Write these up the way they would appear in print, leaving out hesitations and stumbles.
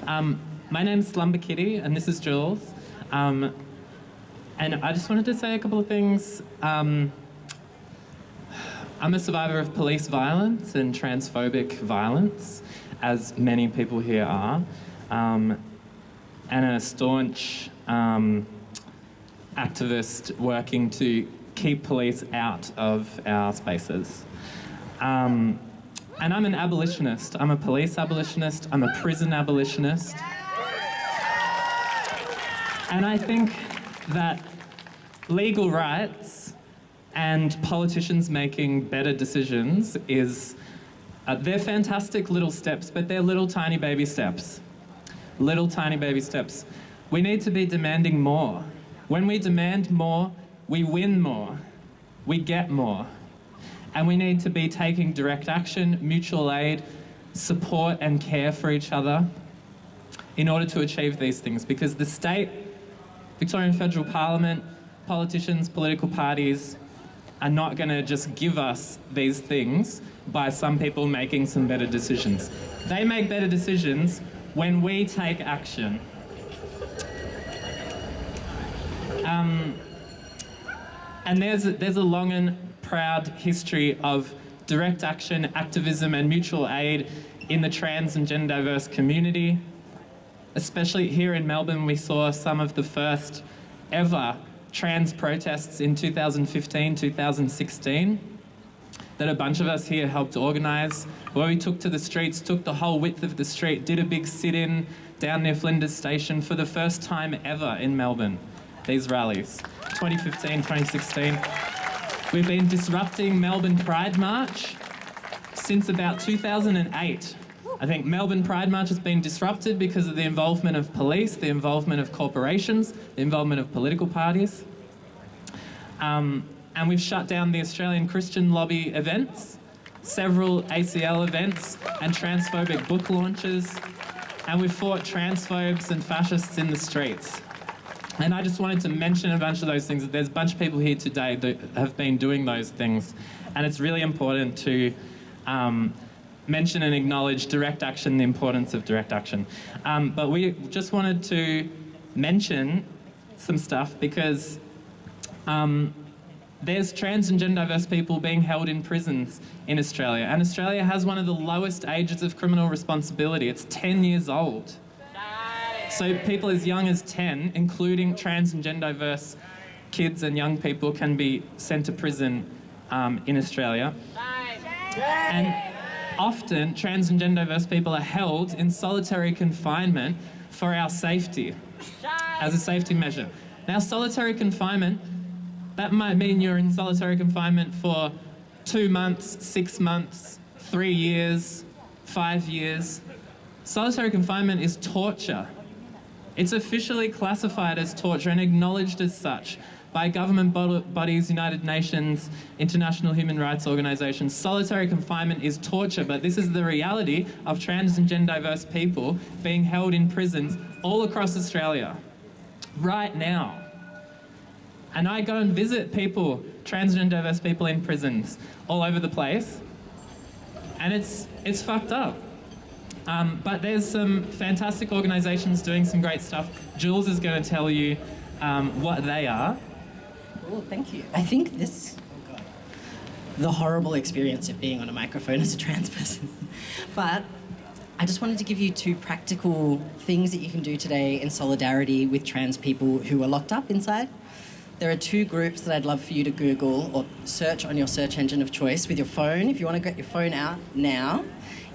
My name's Slumber Kitty, and this is Jules. And I just wanted to say a couple of things. I'm a survivor of police violence and transphobic violence, as many people here are, and a staunch activist working to keep police out of our spaces. And I'm an abolitionist. I'm a police abolitionist. I'm a prison abolitionist. And I think that legal rights and politicians making better decisions they're fantastic little steps, but they're little tiny baby steps. Little tiny baby steps. We need to be demanding more. When we demand more, we win more. We get more. And we need to be taking direct action, mutual aid, support and care for each other in order to achieve these things. Because the state, Victorian Federal Parliament, politicians, political parties are not going to just give us these things by some people making some better decisions. They make better decisions when we take action. And there's a long and proud history of direct action, activism and mutual aid in the trans and gender diverse community. Especially here in Melbourne, we saw some of the first ever trans protests in 2015, 2016 that a bunch of us here helped organise, where we took to the streets, took the whole width of the street, did a big sit-in down near Flinders Station for the first time ever in Melbourne, these rallies, 2015, 2016. We've been disrupting Melbourne Pride March since about 2008. I think Melbourne Pride March has been disrupted because of the involvement of police, the involvement of corporations, the involvement of political parties. And we've shut down the Australian Christian Lobby events, several ACL events and transphobic book launches, and we've fought transphobes and fascists in the streets. And I just wanted to mention a bunch of those things. There's a bunch of people here today that have been doing those things, and it's really important to mention and acknowledge direct action, the importance of direct action. But we just wanted to mention some stuff because there's trans and gender diverse people being held in prisons in Australia, and Australia has one of the lowest ages of criminal responsibility. It's 10 years old. So people as young as 10, including trans and gender diverse kids and young people, can be sent to prison in Australia. And often, trans and gender diverse people are held in solitary confinement for our safety, as a safety measure. Now, solitary confinement, that might mean you're in solitary confinement for 2 months, 6 months, 3 years, 5 years. Solitary confinement is torture. It's officially classified as torture and acknowledged as such by government bodies, United Nations, international human rights organisations. Solitary confinement is torture, but this is the reality of trans and gender diverse people being held in prisons all across Australia right now. And I go and visit people, trans and diverse people in prisons all over the place, and it's fucked up. But there's some fantastic organisations doing some great stuff. Jules is going to tell you what they are. Oh, thank you. I think the horrible experience of being on a microphone as a trans person. But I just wanted to give you 2 practical things that you can do today in solidarity with trans people who are locked up inside. There are 2 groups that I'd love for you to Google or search on your search engine of choice with your phone. If you want to get your phone out now,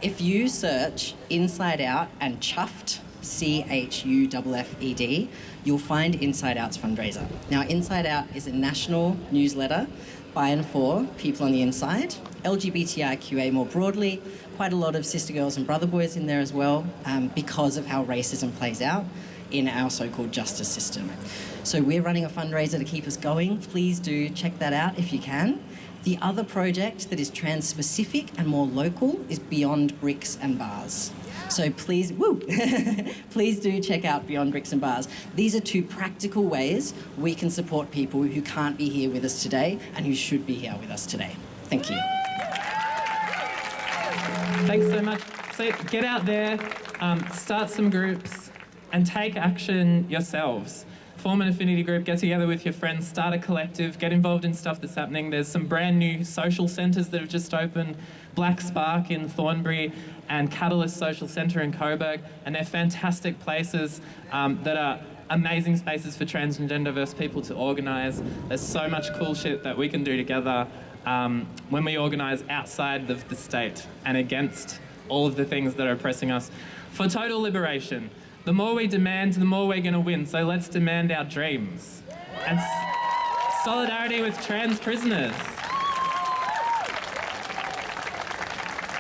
if you search Inside Out and Chuffed, CHUFFED, you'll find Inside Out's fundraiser. Now, Inside Out is a national newsletter by and for people on the inside, LGBTIQA more broadly, quite a lot of sister girls and brother boys in there as well, because of how racism plays out in our so-called justice system. So we're running a fundraiser to keep us going. Please do check that out if you can. The other project that is trans-specific and more local is Beyond Bricks and Bars. So please, please do check out Beyond Bricks and Bars. These are 2 practical ways we can support people who can't be here with us today and who should be here with us today. Thank you. Thanks so much. So get out there, start some groups and take action yourselves. Form an affinity group, get together with your friends, start a collective, get involved in stuff that's happening. There's some brand new social centres that have just opened, Black Spark in Thornbury and Catalyst Social Centre in Coburg, and they're fantastic places that are amazing spaces for trans and gender diverse people to organise. There's so much cool shit that we can do together when we organise outside of the state and against all of the things that are oppressing us for total liberation. The more we demand, the more we're going to win. So let's demand our dreams. And solidarity with trans prisoners.